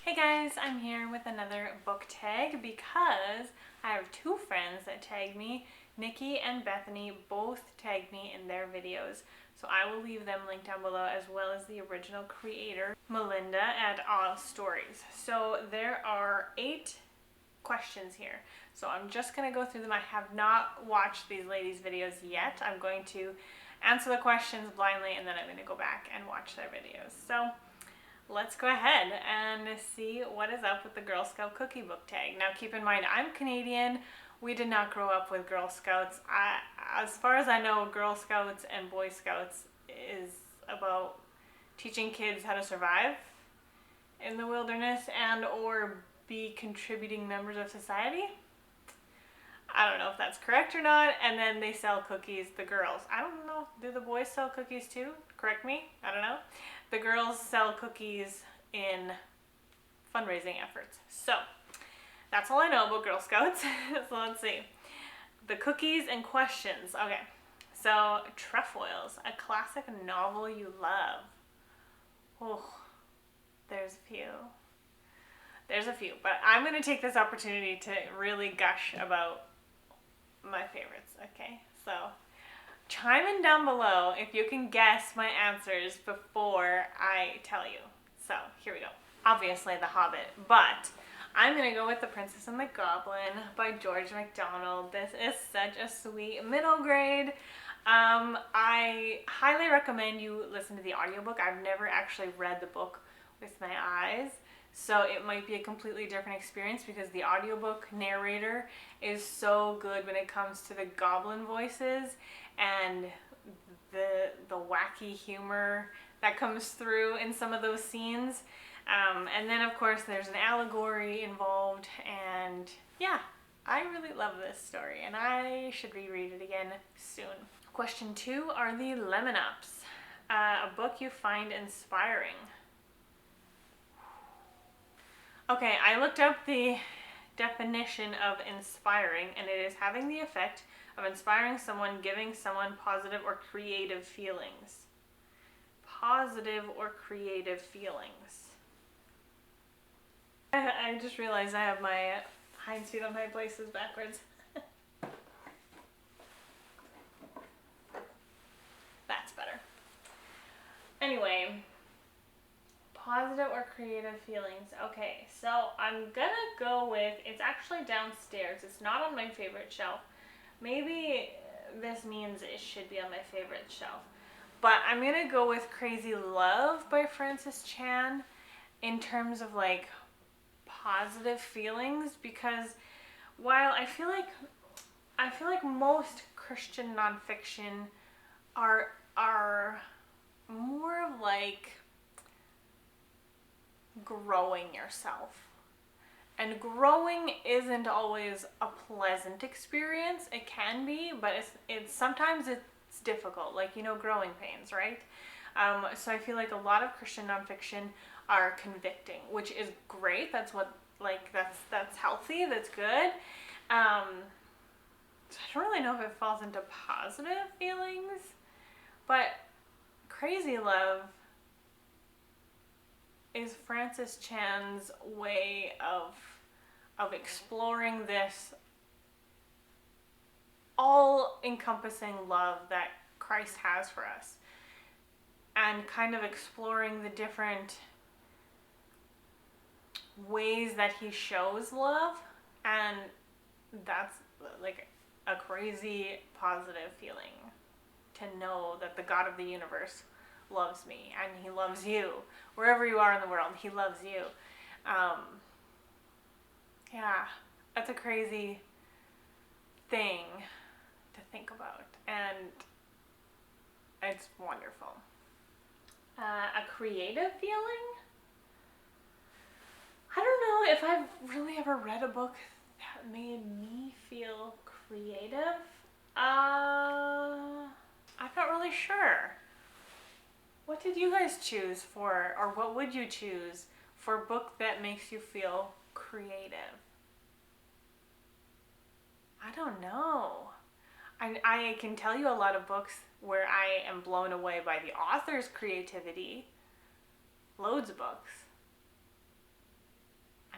Hey guys, I'm here with another book tag because I have two friends that tagged me. Nikki and Bethany both tagged me in their videos. So I will leave them linked down below, as well as the original creator, Melinda at All Stories. So there are 8 questions here. So I'm just going to go through them. I have not watched these ladies' videos yet. I'm going to answer the questions blindly and then I'm going to go back and watch their videos. So let's go ahead and see what is up with the Girl Scout cookie book tag. Now keep in mind, I'm Canadian. We did not grow up with Girl Scouts. As far as I know, Girl Scouts and Boy Scouts is about teaching kids how to survive in the wilderness and or be contributing members of society. I don't know if that's correct or not. And then they sell cookies, the girls. I don't know. Do the boys sell cookies too? Correct me. I don't know. The girls sell cookies in fundraising efforts. So that's all I know about Girl Scouts. So let's see. The cookies and questions. Okay. So Trefoils, a classic novel you love. Oh, there's a few. There's a few. But I'm going to take this opportunity to really gush about my favorites. Okay. So chime in down below if you can guess my answers before I tell you. So here we go. Obviously The Hobbit, but I'm going to go with The Princess and the Goblin by George MacDonald. This is such a sweet middle grade. I highly recommend you listen to the audiobook. I've never actually read the book with my eyes, so it might be a completely different experience because the audiobook narrator is so good when it comes to the goblin voices and the wacky humor that comes through in some of those scenes. And then of course there's an allegory involved, and yeah, I really love this story and I should reread it again soon. Question 2 are the Lemon Ups, a book you find inspiring. Okay, I looked up the definition of inspiring, and it is having the effect of inspiring someone, giving someone positive or creative feelings. Positive or creative feelings. I just realized I have my hinds feet on high places backwards. That's better. Anyway, positive or creative feelings. Okay, so I'm gonna go with, it's actually downstairs. It's not on my favorite shelf. Maybe this means it should be on my favorite shelf. But I'm gonna go with Crazy Love by Frances Chan in terms of like positive feelings, because while I feel like most Christian nonfiction are more of like growing yourself. And growing isn't always a pleasant experience. It can be, but it's sometimes it's difficult, like, you know, growing pains, right? So I feel like a lot of Christian nonfiction are convicting, which is great. That's what, like, that's healthy, that's good. So I don't really know if it falls into positive feelings, but Crazy Love is Frances Chan's way of exploring this all-encompassing love that Christ has for us, and kind of exploring the different ways that he shows love, and that's like a crazy positive feeling to know that the God of the universe loves me and he loves you wherever you are in the world. He loves you. Yeah, that's a crazy thing to think about, and it's wonderful. A creative feeling? I don't know if I've really ever read a book that made me feel creative. I'm not really sure. What did you guys choose for, or what would you choose for a book that makes you feel creative? I don't know. I can tell you a lot of books where I am blown away by the author's creativity. Loads of books.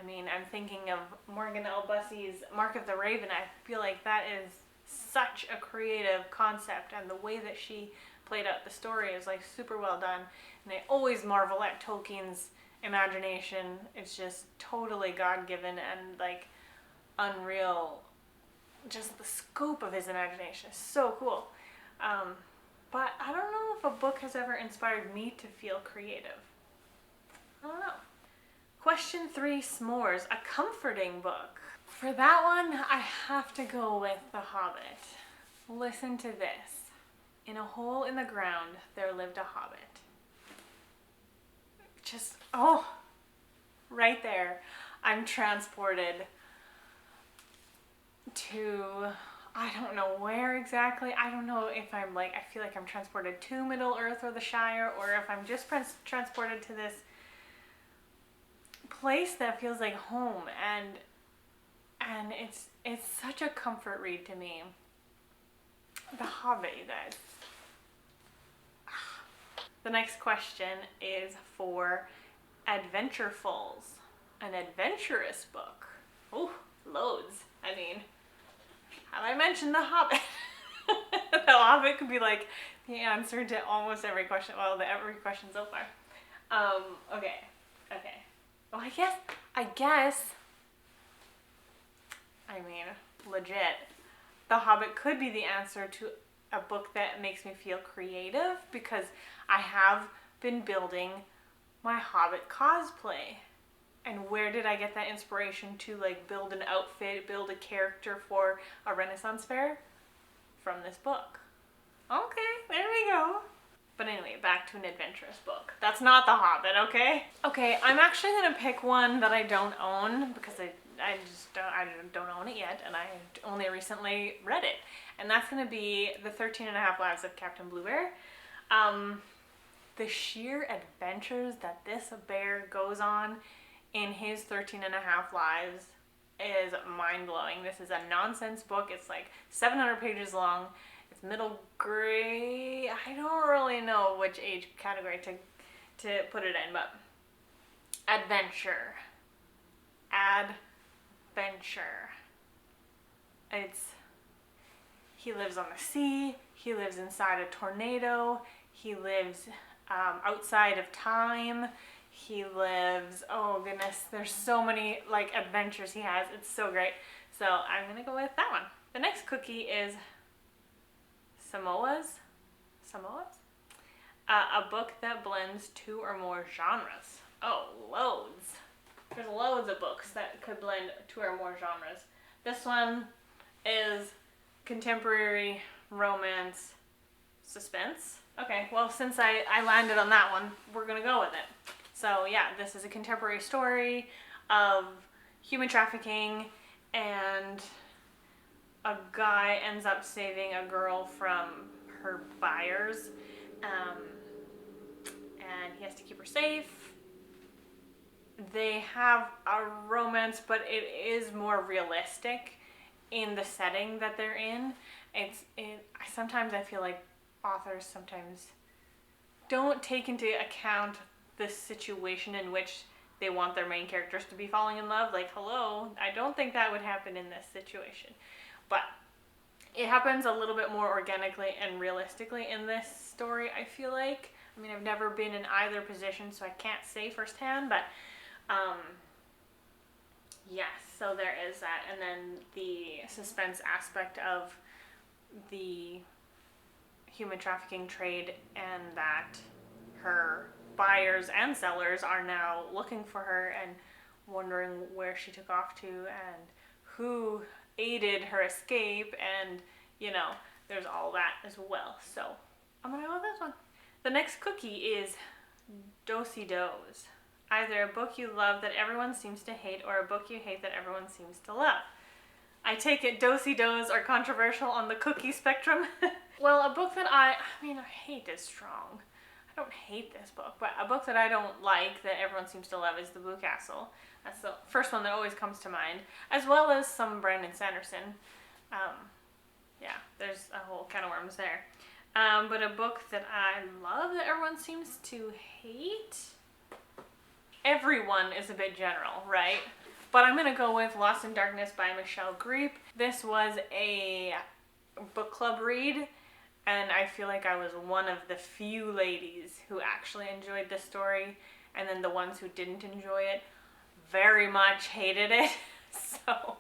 I mean, I'm thinking of Morgan L. Bussey's Mark of the Raven. I feel like that is such a creative concept, and the way that she played out the story is like super well done. And I always marvel at Tolkien's imagination. It's just totally God-given and like unreal. Just the scope of his imagination is so cool. But I don't know if a book has ever inspired me to feel creative. I don't know. Question 3, S'mores, a comforting book. For that one, I have to go with The Hobbit. Listen to this. In a hole in the ground, there lived a hobbit. Just, oh, right there. I'm transported to, I don't know where exactly. I don't know if I'm like, I feel like I'm transported to Middle Earth or the Shire, or if I'm just transported to this place that feels like home, and it's such a comfort read to me. The Hobbit, you guys. The next question is for Adventurefuls, an adventurous book. Oh, loads. I mean, have I mentioned The Hobbit? The Hobbit could be like the answer to almost every question. Well, every question so far. Okay. Well, I guess, I mean, legit, The Hobbit could be the answer to a book that makes me feel creative, because I have been building my Hobbit cosplay. And where did I get that inspiration to like build an outfit, build a character for a Renaissance fair? From this book. Okay, there we go. But anyway, back to an adventurous book. That's not The Hobbit, okay? Okay, I'm actually gonna pick one that I don't own, because I don't own it yet, and I only recently read it. And that's gonna be The 13.5 Lives of Captain Blue Bear. The sheer adventures that this bear goes on in his 13.5 lives is mind-blowing. This is a nonsense book. It's like 700 pages long. It's middle grade. I don't really know which age category to put it in, but adventure. He lives on the sea. He lives inside a tornado. He lives outside of time. He lives, oh goodness, there's so many like adventures he has. It's so great. So I'm gonna go with that one. The next cookie is Samoas. A book that blends 2 or more genres. Oh, loads. There's loads of books that could blend 2 or more genres. This one is contemporary romance suspense. Okay, well, since I landed on that one, we're gonna go with it. So yeah, this is a contemporary story of human trafficking, and a guy ends up saving a girl from her buyers, and he has to keep her safe. They have a romance, but it is more realistic in the setting that they're in. Sometimes I feel like authors sometimes don't take into account the situation in which they want their main characters to be falling in love. Like, hello, I don't think that would happen in this situation. But it happens a little bit more organically and realistically in this story, I feel like. I mean, I've never been in either position, so I can't say firsthand, but yes, so there is that. And then the suspense aspect of the human trafficking trade, and that her buyers and sellers are now looking for her and wondering where she took off to and who aided her escape, and you know, there's all that as well. So I'm gonna go with this one. The next cookie is Do-si-dos. Either a book you love that everyone seems to hate, or a book you hate that everyone seems to love. I take it do-si-dos are controversial on the cookie spectrum. Well, a book that I mean, hate is strong. I don't hate this book, but a book that I don't like that everyone seems to love is The Blue Castle. That's the first one that always comes to mind, as well as some Brandon Sanderson. Yeah, there's a whole can of worms there. But a book that I love that everyone seems to hate. Everyone is a bit general, right? But I'm gonna go with Lost in Darkness by Michelle Greep. This was a book club read, and I feel like I was one of the few ladies who actually enjoyed this story, and then the ones who didn't enjoy it very much hated it. So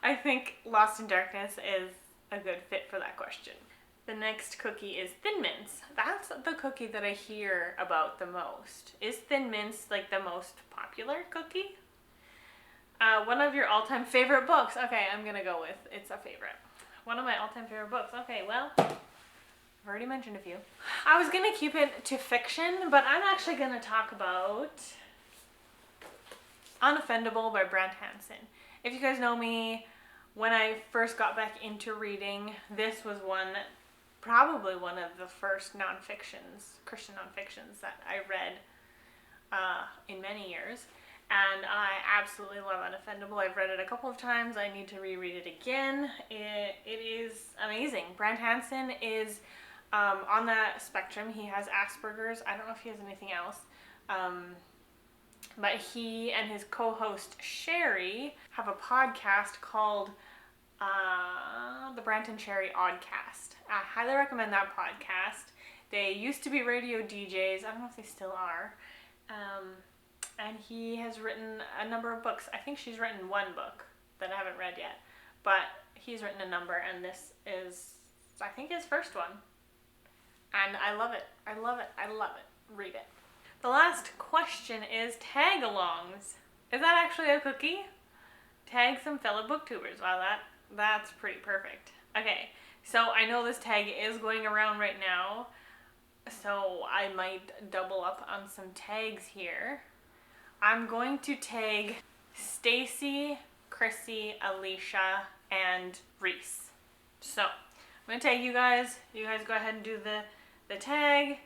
I think Lost in Darkness is a good fit for that question. The next cookie is Thin Mints. That's the cookie that I hear about the most. Is Thin Mints like the most popular cookie? One of your all-time favorite books. Okay, I'm gonna go with it's a favorite. One of my all-time favorite books. Okay, well, I've already mentioned a few. I was gonna keep it to fiction, but I'm actually gonna talk about Unoffendable by Brant Hansen. If you guys know me, when I first got back into reading, this was probably one of the first Christian nonfictions that I read in many years. And I absolutely love Unoffendable. I've read it a couple of times. I need to reread it again. It is amazing. Brant Hansen is on that spectrum. He has Asperger's. I don't know if he has anything else. But he and his co-host Sherry have a podcast called the Brant and Sherry Oddcast. I highly recommend that podcast. They used to be radio DJs. I don't know if they still are. And he has written a number of books. I think she's written one book that I haven't read yet. But he's written a number, and this is, I think, his first one. And I love it. I love it. I love it. Read it. The last question is Tagalongs. Is that actually a cookie? Tag some fellow booktubers. Wow, that's pretty perfect. Okay, so I know this tag is going around right now, so I might double up on some tags here. I'm going to tag Stacy, Chrissy, Alicia, and Reese. So I'm going to tag you guys. You guys go ahead and do the tag.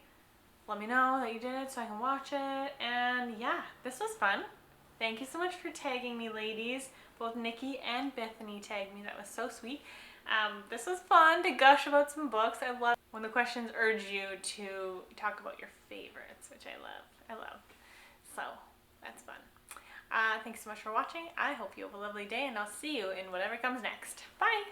Let me know that you did it so I can watch it. And yeah, this was fun. Thank you so much for tagging me, ladies. Both Nikki and Bethany tagged me. That was so sweet. This was fun to gush about some books. I love when the questions urge you to talk about your favorites, which I love. I love. So that's fun. Thanks so much for watching. I hope you have a lovely day, and I'll see you in whatever comes next. Bye!